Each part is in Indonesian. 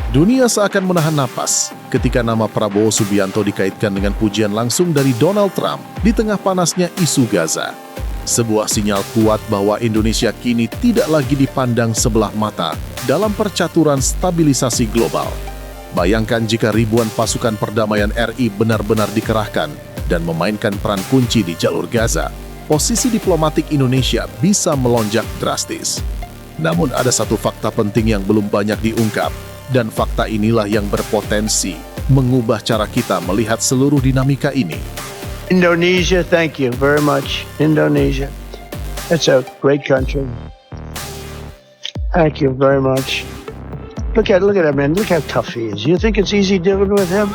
Dunia seakan menahan napas ketika nama Prabowo Subianto dikaitkan dengan pujian langsung dari Donald Trump di tengah panasnya isu Gaza. Sebuah sinyal kuat bahwa Indonesia kini tidak lagi dipandang sebelah mata dalam percaturan stabilisasi global. Bayangkan jika ribuan pasukan perdamaian RI benar-benar dikerahkan dan memainkan peran kunci di jalur Gaza, posisi diplomatik Indonesia bisa melonjak drastis. Namun ada satu fakta penting yang belum banyak diungkap, dan fakta inilah yang berpotensi mengubah cara kita melihat seluruh dinamika ini. Indonesia, thank you very much. Indonesia. It's a great country. Thank you very much. Look at that man. Look how tough he is. You think it's easy dealing with him?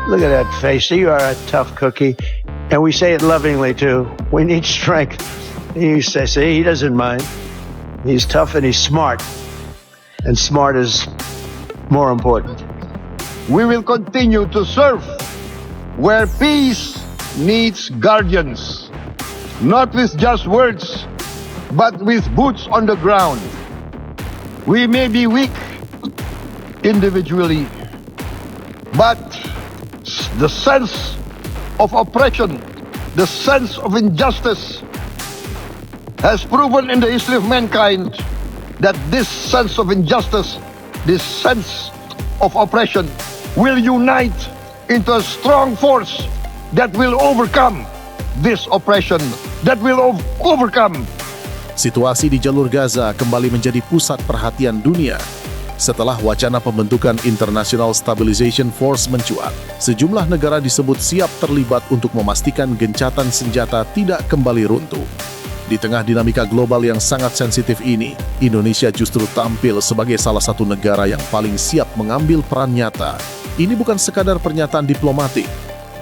Look at that face. You are a tough cookie. And we say it lovingly too. We need strength. You say, see, he doesn't mind. He's tough and he's smart. And smart is more important. We will continue to serve where peace needs guardians, not with just words, but with boots on the ground. We may be weak individually, but the sense of oppression, the sense of injustice has proven in the history of mankind that this sense of injustice, this sense of oppression will unite into a strong force that will overcome this oppression, that will overcome. Situasi di jalur Gaza kembali menjadi pusat perhatian dunia. Setelah wacana pembentukan International Stabilization Force mencuat, sejumlah negara disebut siap terlibat untuk memastikan gencatan senjata tidak kembali runtuh. Di tengah dinamika global yang sangat sensitif ini, Indonesia justru tampil sebagai salah satu negara yang paling siap mengambil peran nyata. Ini bukan sekadar pernyataan diplomatik.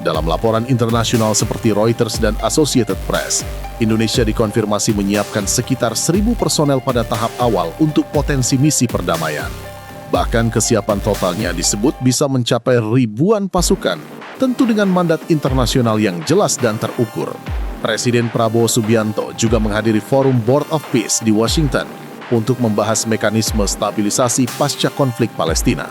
Dalam laporan internasional seperti Reuters dan Associated Press, Indonesia dikonfirmasi menyiapkan sekitar 1.000 personel pada tahap awal untuk potensi misi perdamaian. Bahkan kesiapan totalnya disebut bisa mencapai ribuan pasukan, tentu dengan mandat internasional yang jelas dan terukur. Presiden Prabowo Subianto juga menghadiri forum Board of Peace di Washington untuk membahas mekanisme stabilisasi pasca konflik Palestina.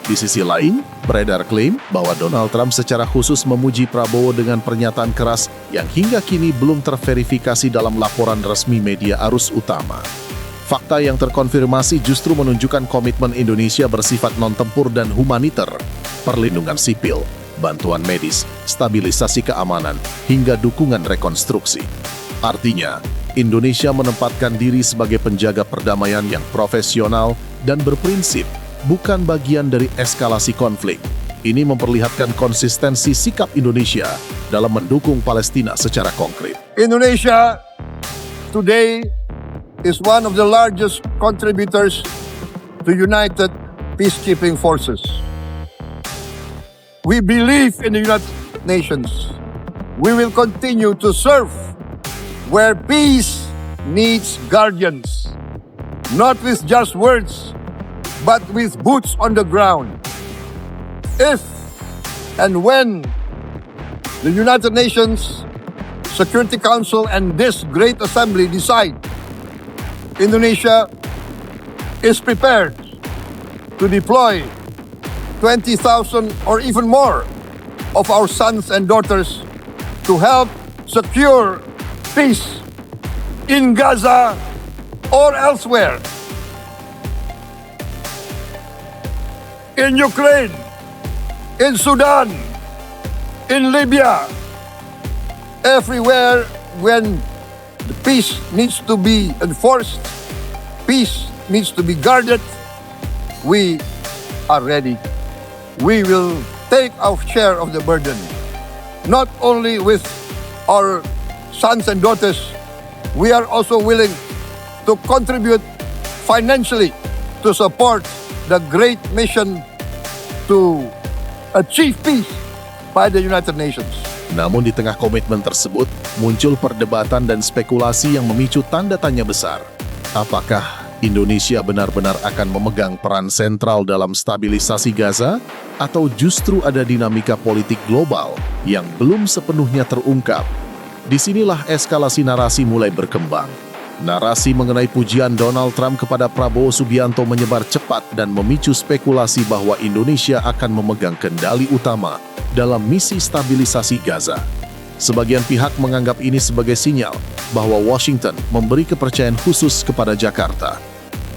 Di sisi lain, beredar klaim bahwa Donald Trump secara khusus memuji Prabowo dengan pernyataan keras yang hingga kini belum terverifikasi dalam laporan resmi media arus utama. Fakta yang terkonfirmasi justru menunjukkan komitmen Indonesia bersifat non-tempur dan humaniter, perlindungan sipil, bantuan medis, stabilisasi keamanan, hingga dukungan rekonstruksi. Artinya, Indonesia menempatkan diri sebagai penjaga perdamaian yang profesional dan berprinsip, bukan bagian dari eskalasi konflik. Ini memperlihatkan konsistensi sikap Indonesia dalam mendukung Palestina secara konkret. Indonesia today is one of the largest contributors to United Peacekeeping Forces. We believe in the United Nations. We will continue to serve where peace needs guardians, not with just words, but with boots on the ground. If and when the United Nations Security Council and this great assembly decide Indonesia is prepared to deploy 20,000 or even more of our sons and daughters to help secure peace in Gaza or elsewhere. In Ukraine, in Sudan, in Libya, everywhere when the peace needs to be enforced, peace needs to be guarded, we are ready. We will take our share of the burden, not only with our sons and daughters, we are also willing to contribute financially to support the great mission to achieve peace by the United Nations. Namun di tengah komitmen tersebut, muncul perdebatan dan spekulasi yang memicu tanda tanya besar. Apakah Indonesia benar-benar akan memegang peran sentral dalam stabilisasi Gaza, atau justru ada dinamika politik global yang belum sepenuhnya terungkap? Disinilah eskalasi narasi mulai berkembang. Narasi mengenai pujian Donald Trump kepada Prabowo Subianto menyebar cepat dan memicu spekulasi bahwa Indonesia akan memegang kendali utama dalam misi stabilisasi Gaza. Sebagian pihak menganggap ini sebagai sinyal bahwa Washington memberi kepercayaan khusus kepada Jakarta.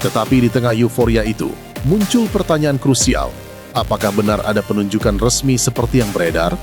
Tetapi di tengah euforia itu, muncul pertanyaan krusial. Apakah benar ada penunjukan resmi seperti yang beredar?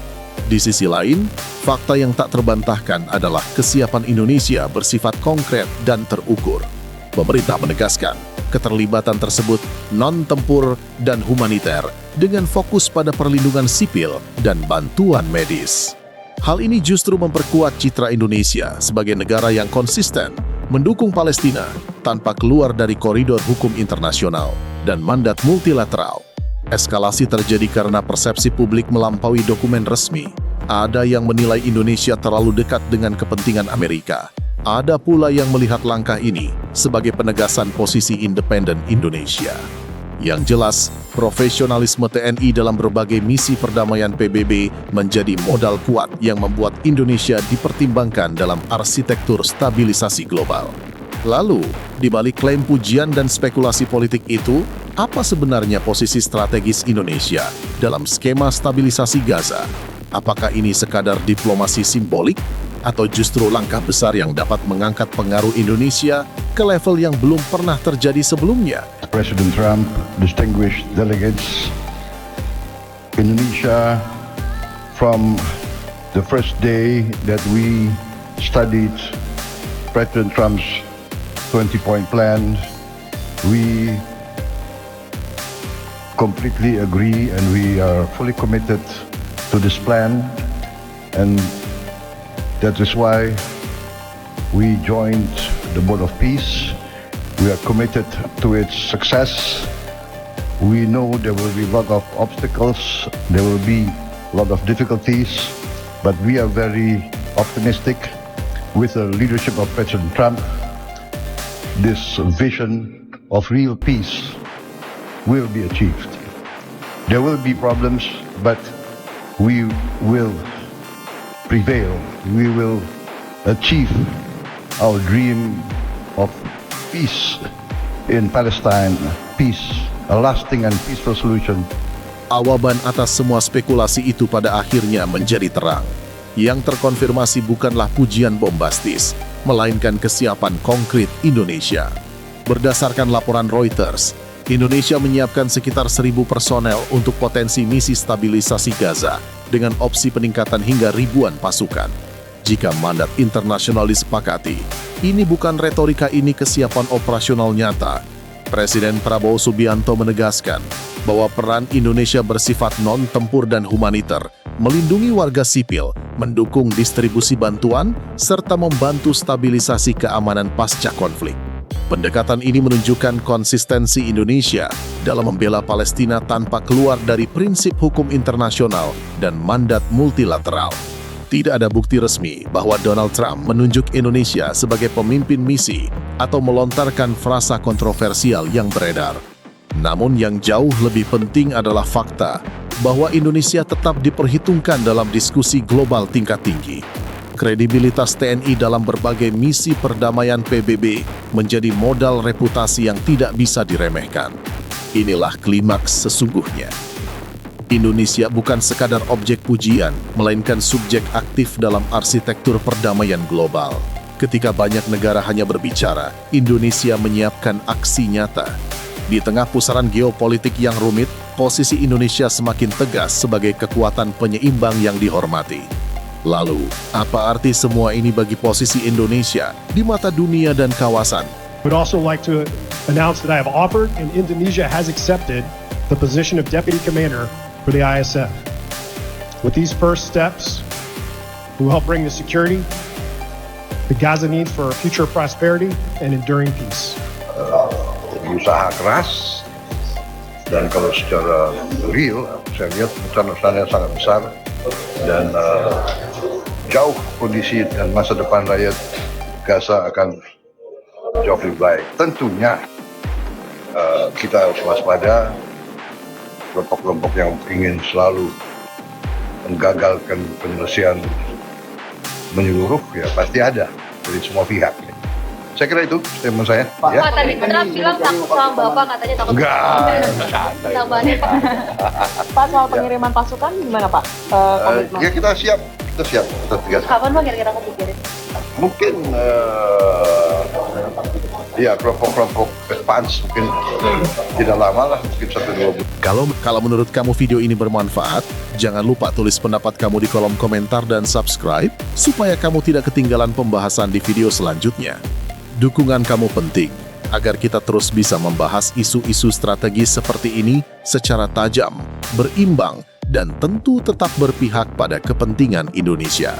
Di sisi lain, fakta yang tak terbantahkan adalah kesiapan Indonesia bersifat konkret dan terukur. Pemerintah menegaskan, keterlibatan tersebut non-tempur dan humaniter dengan fokus pada perlindungan sipil dan bantuan medis. Hal ini justru memperkuat citra Indonesia sebagai negara yang konsisten mendukung Palestina tanpa keluar dari koridor hukum internasional dan mandat multilateral. Eskalasi terjadi karena persepsi publik melampaui dokumen resmi. Ada yang menilai Indonesia terlalu dekat dengan kepentingan Amerika. Ada pula yang melihat langkah ini sebagai penegasan posisi independen Indonesia. Yang jelas, profesionalisme TNI dalam berbagai misi perdamaian PBB menjadi modal kuat yang membuat Indonesia dipertimbangkan dalam arsitektur stabilisasi global. Lalu, di balik klaim pujian dan spekulasi politik itu, apa sebenarnya posisi strategis Indonesia dalam skema stabilisasi Gaza? Apakah ini sekadar diplomasi simbolik atau justru langkah besar yang dapat mengangkat pengaruh Indonesia ke level yang belum pernah terjadi sebelumnya? President Trump, distinguished delegates, Indonesia, from the first day that we studied President Trump's 20-point plan, we completely agree and we are fully committed to this plan, and that is why we joined the Board of Peace. We are committed to its success. We know there will be a lot of obstacles, there will be a lot of difficulties, but we are very optimistic with the leadership of President Trump. This vision of real peace will be achieved. There will be problems, but we will prevail. We will achieve our dream of peace in Palestine, peace, a lasting and peaceful solution. Awaban atas semua spekulasi itu pada akhirnya menjadi terang. Yang terkonfirmasi bukanlah pujian bombastis, melainkan kesiapan konkret Indonesia. Berdasarkan laporan Reuters, Indonesia menyiapkan sekitar 1.000 personel untuk potensi misi stabilisasi Gaza dengan opsi peningkatan hingga ribuan pasukan. Jika mandat internasional disepakati, ini bukan retorika, ini kesiapan operasional nyata. Presiden Prabowo Subianto menegaskan bahwa peran Indonesia bersifat non-tempur dan humaniter, melindungi warga sipil, mendukung distribusi bantuan, serta membantu stabilisasi keamanan pasca konflik. Pendekatan ini menunjukkan konsistensi Indonesia dalam membela Palestina tanpa keluar dari prinsip hukum internasional dan mandat multilateral. Tidak ada bukti resmi bahwa Donald Trump menunjuk Indonesia sebagai pemimpin misi atau melontarkan frasa kontroversial yang beredar. Namun yang jauh lebih penting adalah fakta bahwa Indonesia tetap diperhitungkan dalam diskusi global tingkat tinggi. Kredibilitas TNI dalam berbagai misi perdamaian PBB menjadi modal reputasi yang tidak bisa diremehkan. Inilah klimaks sesungguhnya. Indonesia bukan sekadar objek pujian, melainkan subjek aktif dalam arsitektur perdamaian global. Ketika banyak negara hanya berbicara, Indonesia menyiapkan aksi nyata. Di tengah pusaran geopolitik yang rumit, posisi Indonesia semakin tegas sebagai kekuatan penyeimbang yang dihormati. Lalu, apa arti semua ini bagi posisi Indonesia di mata dunia dan kawasan? Would also like to announce that I have offered and Indonesia has accepted the position of Deputy Commander for the ISF. With these first steps, we will help bring the security that Gaza needs for our future prosperity and enduring peace. Usaha keras, dan kalau secara real, saya lihat rencana-rencananya sangat besar, dan jauh kondisi dan masa depan rakyat Gaza akan jauh lebih baik. Tentunya kita harus waspada. Kelompok-kelompok yang ingin selalu menggagalkan penyelesaian menyeluruh, ya pasti ada dari semua pihak. Saya kira itu statement saya. Ya. Pak, tadi Trump bilang takut sama Bapak, katanya takut. Enggak. Tambahannya, Pak. Pak, soal pengiriman pasukan gimana Pak? Komitmen. Ya kita siap, kita tegas. Kapan Pak kira-kira aku pikirin? Mungkin ya kelompok-kelompok advance mungkin tidak lama lah, mungkin 1-2 bulan. Kalau menurut kamu video ini bermanfaat, jangan lupa tulis pendapat kamu di kolom komentar dan subscribe supaya kamu tidak ketinggalan pembahasan di video selanjutnya. Dukungan kamu penting agar kita terus bisa membahas isu-isu strategis seperti ini secara tajam, berimbang, dan tentu tetap berpihak pada kepentingan Indonesia.